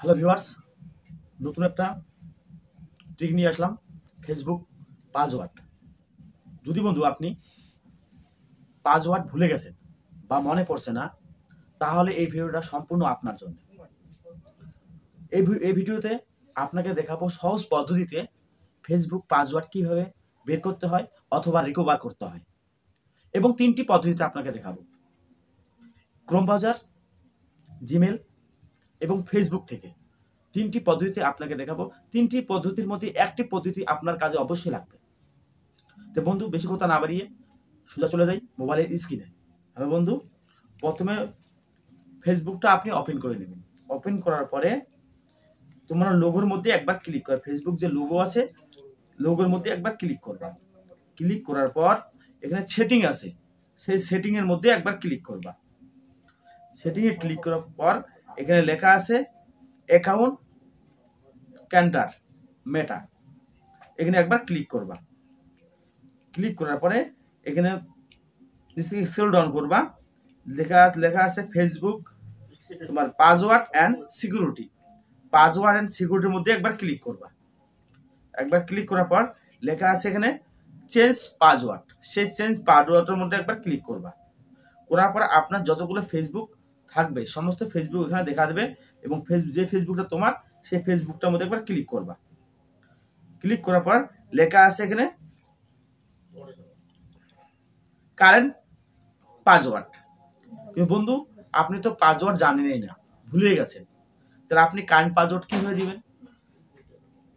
Hello viewers, নতুন একটা trick নিয়ে আসলাম। Facebook password. যদি বন্ধু আপনি পাসওয়ার্ড ভুলে গেছেন বা মনে পড়ছে না, তাহলে এই ভিডিওটা সম্পূর্ণ আপনার জন্য। এই ভিডিওতে আপনাকে দেখাবো সহজ পদ্ধতিতে ফেসবুক পাসওয়ার্ড কিভাবে বের করতে হয় অথবা রিকভার করতে হয়, এবং 3টি পদ্ধতিতে আপনাকে দেখাবো: ক্রোম ব্রাউজার, জিমেল এবং ফেসবুক থেকে। 3টি পদ্ধতিতে আপনাকে দেখাবো। 3টি পদ্ধতির মধ্যে একটি পদ্ধতি আপনার কাজে অবশ্যই লাগবে। তো বন্ধু, বেশি কথা না বাড়িয়ে সোজা চলে যাই মোবাইলের স্ক্রিনে। আমি বন্ধু, প্রথমে ফেসবুকটা আপনি ওপেন করে নেবেন। ওপেন করার পরে তোমার লোগোর মধ্যে একবার ক্লিক করে, ফেসবুক যে লোগো আছে লোগোর মধ্যে একবার ক্লিক করবা। ক্লিক করার পর এখানে সেটিং আছে, সেই সেটিং এর মধ্যে একবার ক্লিক করবা। সেটিং এ ক্লিক করার পর এখানে লেখা আছে অ্যাকাউন্ট ক্যান্টার মেটা, এখানে একবার ক্লিক করবা। ক্লিক করার পরে এখানে স্ক্রল ডাউন করবা, লেখা আছে ফেসবুক তোমার password and security. Password and সিকিউরিটির মধ্যে একবার ক্লিক করবা। একবার ক্লিক করার পর লেখা আছে এখানে চেঞ্জ পাসওয়ার্ড, সেই চেঞ্জ পাসওয়ার্ডের মধ্যে একবার ক্লিক করবা। করার পর আপনার যতগুলো ফেসবুক থাকবে সমস্ত ফেসবুক এখানে দেখা দেবে, এবং যে ফেসবুকটা তোমার সেই ফেসবুকটার মধ্যে একবার ক্লিক করবা। ক্লিক করার পর লেখা আছে এখানে কারেন্ট পাসওয়ার্ড। কিন্তু বন্ধু, আপনি তো পাসওয়ার্ড জানেনই না, ভুলে গেছেন, তাহলে আপনি কারেন্ট পাসওয়ার্ড কিভাবে দিবেন?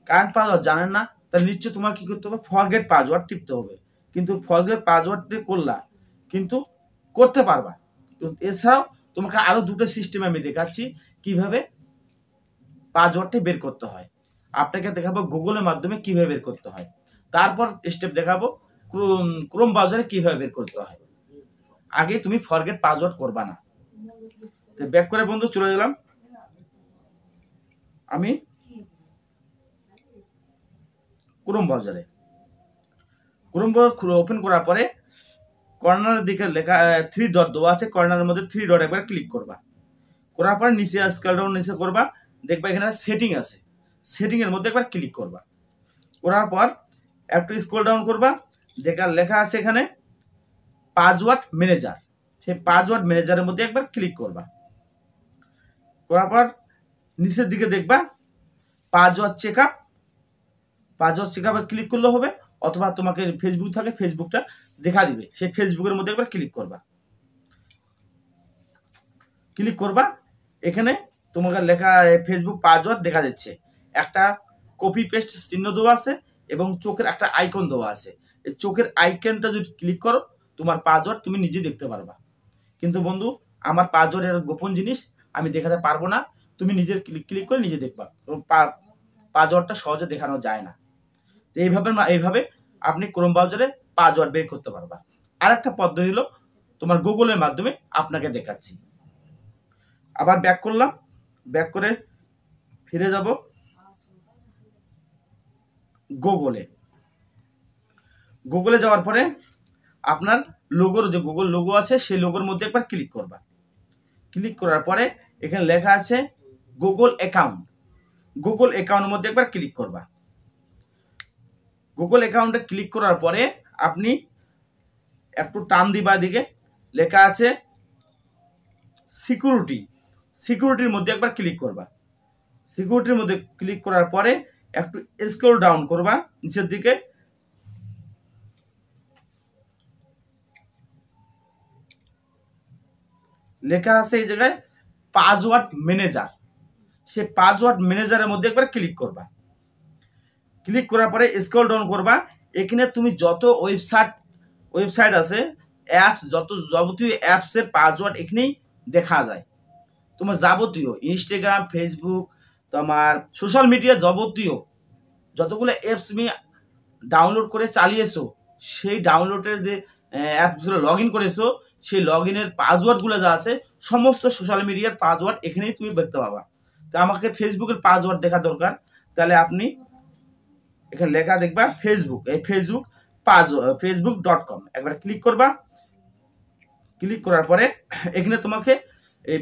কারেন্ট পাসওয়ার্ড জানেন না, তাহলে নিশ্চয়ই তোমার কি করতে হবে, ফরগেট পাসওয়ার্ড টিপতে হবে। কিন্তু ফরগেট পাসওয়ার্ড দিয়ে করলা কিন্তু করতে পারবা। কিন্তু এছাড়াও তোমাকে আরো দুটো সিস্টেম আমি দেখাচ্ছি কিভাবে পাসওয়ার্ডটি বের করতে হয়। আপনাকে দেখাবো গুগলের মাধ্যমে কিভাবে বের করতে হয়, তারপর স্টেপ দেখাবো ক্রোম ব্রাউজারে কিভাবে বের করতে হয়। আগে তুমি ফরগেট পাসওয়ার্ড করবা না। তো ব্যাক করে বন্ধু চলে গেলাম আমি ক্রোম ব্রাউজারে। ক্রোম ব্রাউজার ওপেন করার পরে কর্নারের দিকে লেখা 3 ডট দেওয়া আছে, কর্নারের মধ্যে 3 ডট একবার ক্লিক করবা। করার পর নিচে স্ক্রল ডাউন নিচে করবা, দেখবা এখানে সেটিং আছে, সেটিং এর মধ্যে একবার ক্লিক করবা। করার পর একটু স্ক্রল ডাউন করবা, লেখা আছে এখানে পাসওয়ার্ড ম্যানেজার, সেই পাসওয়ার্ড ম্যানেজারের মধ্যে একবার ক্লিক করবা। করার পর নিচের দিকে দেখবা পাসওয়ার্ড চেকআপ, পাসওয়ার্ড চেকআপে ক্লিক করলে হবে, অথবা তোমাকে ফেসবুক থাকে ফেসবুকটা দেখা দিবে, সেই ফেসবুকের মধ্যে একবার ক্লিক করবা। ক্লিক করবা, এখানে তোমাকে লেখা ফেসবুক পাসওয়ার্ড দেখা যাচ্ছে, একটা কপি পেস্ট চিহ্ন দেওয়া আছে এবং চোখের একটা আইকন দেওয়া আছে। এই চোখের আইকনটা যদি ক্লিক করো তোমার পাসওয়ার্ড তুমি নিজে দেখতে পারবা। কিন্তু বন্ধু, আমার পাসওয়ার্ডের গোপন জিনিস আমি দেখাতে পারবো না, তুমি নিজের ক্লিক করে নিজে দেখবা, পাসওয়ার্ডটা সহজে দেখানো যায় না। তো এইভাবে আপনি ক্রোম ব্রাউজারে পাসওয়ার্ড বের করতে পারবা। আর একটা পদ্ধতি হলো তোমার গুগলের মাধ্যমে আপনাকে দেখাচ্ছি। আবার ব্যাক করলাম, ব্যাক করে ফিরে যাব গুগলে। গুগলে যাওয়ার পরে আপনার লোগোর যে গুগল লোগো আছে সেই লোগোর মধ্যে একবার ক্লিক করবা। ক্লিক করার পরে এখানে লেখা আছে গুগল অ্যাকাউন্ট, গুগল অ্যাকাউন্টের মধ্যে একবার ক্লিক করবা। গুগল অ্যাকাউন্টে ক্লিক করার পরে আপনি একটু টান দিবা, দিকে লেখা আছে সিকিউরিটি, সিকিউরিটির মধ্যে একবার ক্লিক করবা। সিকিউরিটির মধ্যে ক্লিক করার পরে একটু স্ক্রল ডাউন করবা নিচের দিকে, লেখা আছে এই জায়গায় পাসওয়ার্ড ম্যানেজার, সেই পাসওয়ার্ড ম্যানেজারের মধ্যে একবার ক্লিক করবা। ক্লিক করার পরে স্ক্রল ডাউন করবা, এখানে তুমি যত ওয়েবসাইট আছে, অ্যাপস, যত যাবতীয় অ্যাপসের পাসওয়ার্ড এখানেই দেখা যায়। তোমার যাবতীয় ইনস্টাগ্রাম, ফেসবুক, তোমার সোশ্যাল মিডিয়া যাবতীয় যতগুলো অ্যাপস তুমি ডাউনলোড করে চালিয়েছো, সেই ডাউনলোডের যে অ্যাপসগুলো লগ ইন করেছো, সেই লগ ইনের পাসওয়ার্ডগুলো যা আছে সমস্ত সোশ্যাল মিডিয়ার পাসওয়ার্ড এখানেই তুমি দেখতে পাবা। তো আমাকে ফেসবুকের পাসওয়ার্ড দেখা দরকার, তাহলে আপনি এখানে লেখা দেখবা ফেসবুক, এই ফেসবুক facebook.com একবার ক্লিক করবা। ক্লিক করার পরে এখানে তোমাকে এই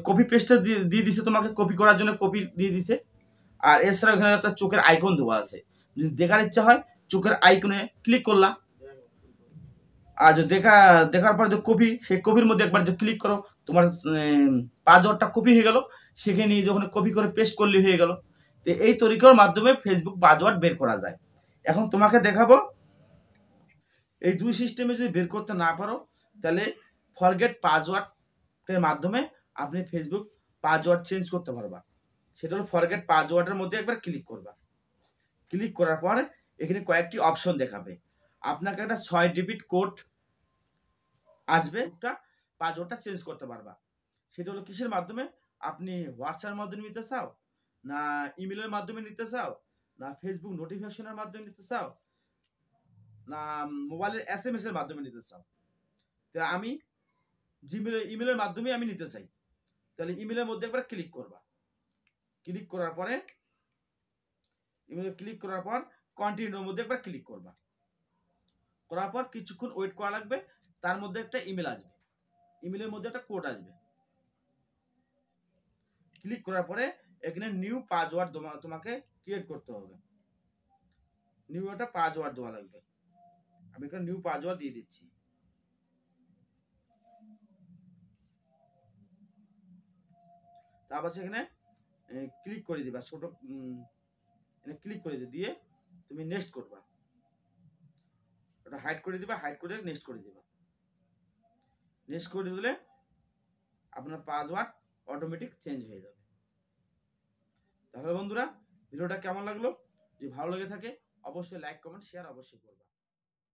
কপি পেস্টটা দিয়ে দিছে, তোমাকে কপি করার জন্য কপি দিয়ে দিছে। আর এছাড়া এখানে একটা চোখের আইকন দেওয়া আছে, যদি দেখার ইচ্ছা হয় চোখের আইকনে ক্লিক করলা, আর যদি দেখার পর যে কপি, সেই কপির মধ্যে একবার যে ক্লিক করো, তোমার পাসওয়ার্ডটা কপি হয়ে গেল, সেখানে যখন কপি করে পেস্ট করলে হয়ে গেল। তো এই তরিকার মাধ্যমে ফেসবুক পাসওয়ার্ড বের করা যায়। এখন তোমাকে দেখাবো, এই দুই সিস্টেমে যদি বের করতে না পারো, তাহলে ফরগেট পাসওয়ার্ডের মাধ্যমে আপনি ফেসবুক পাসওয়ার্ড চেঞ্জ করতে পারবা। সেটা হলো ফরগেট পাসওয়ার্ডের মধ্যে একবার ক্লিক করবা। ক্লিক করার পর এখানে কয়েকটি অপশন দেখাবে, আপনাকে একটা 6 ডিজিট কোড আসবে, একটা পাসওয়ার্ডটা চেঞ্জ করতে পারবা। সেটা হলো কিসের মাধ্যমে, আপনি হোয়াটসঅ্যাপের মাধ্যমে নিতে চাও, না ইমেলের মাধ্যমে নিতে চাও, না ফেসবুক নোটিফিকেশনের মাধ্যমে নিতে চাও, না মোবাইলের SMS এর মাধ্যমে নিতে চাও। তো আমি ইমেলের মাধ্যমে আমি নিতে চাই, তাহলে ইমেলের মধ্যে একবার ক্লিক করবা। ক্লিক করার পরে ইমেলে ক্লিক করার পর কন্টিনিউর মধ্যে একবার ক্লিক করবা। করার পর কিছুক্ষণ ওয়েট করা লাগবে, তার মধ্যে একটা ইমেল আসবে, ইমেলের মধ্যে একটা কোড আসবে। ক্লিক করার পরে এখানে নিউ পাসওয়ার্ড তোমাকে ক্রিয়েট করতে হবে, নিউ একটা পাসওয়ার্ড দেওয়া লাগবে। আমি একটা নিউ পাসওয়ার্ড দিয়ে দিচ্ছি। তারপর সেখানে ক্লিক করে দিবা, ছোট ক্লিক করে দিয়ে তুমি নেক্সট করবা, ওটা হাইড করে দিবা, হাইড করে নেক্সট করে দিবা। নেক্সট করে দিলে আপনার পাসওয়ার্ড অটোমেটিক চেঞ্জ হয়ে যাবে। তাহলে বন্ধুরা, ভিডিওটা কেমন লাগলো? যদি ভালো লেগে থাকে অবশ্যই লাইক, কমেন্ট, শেয়ার অবশ্যই করবা।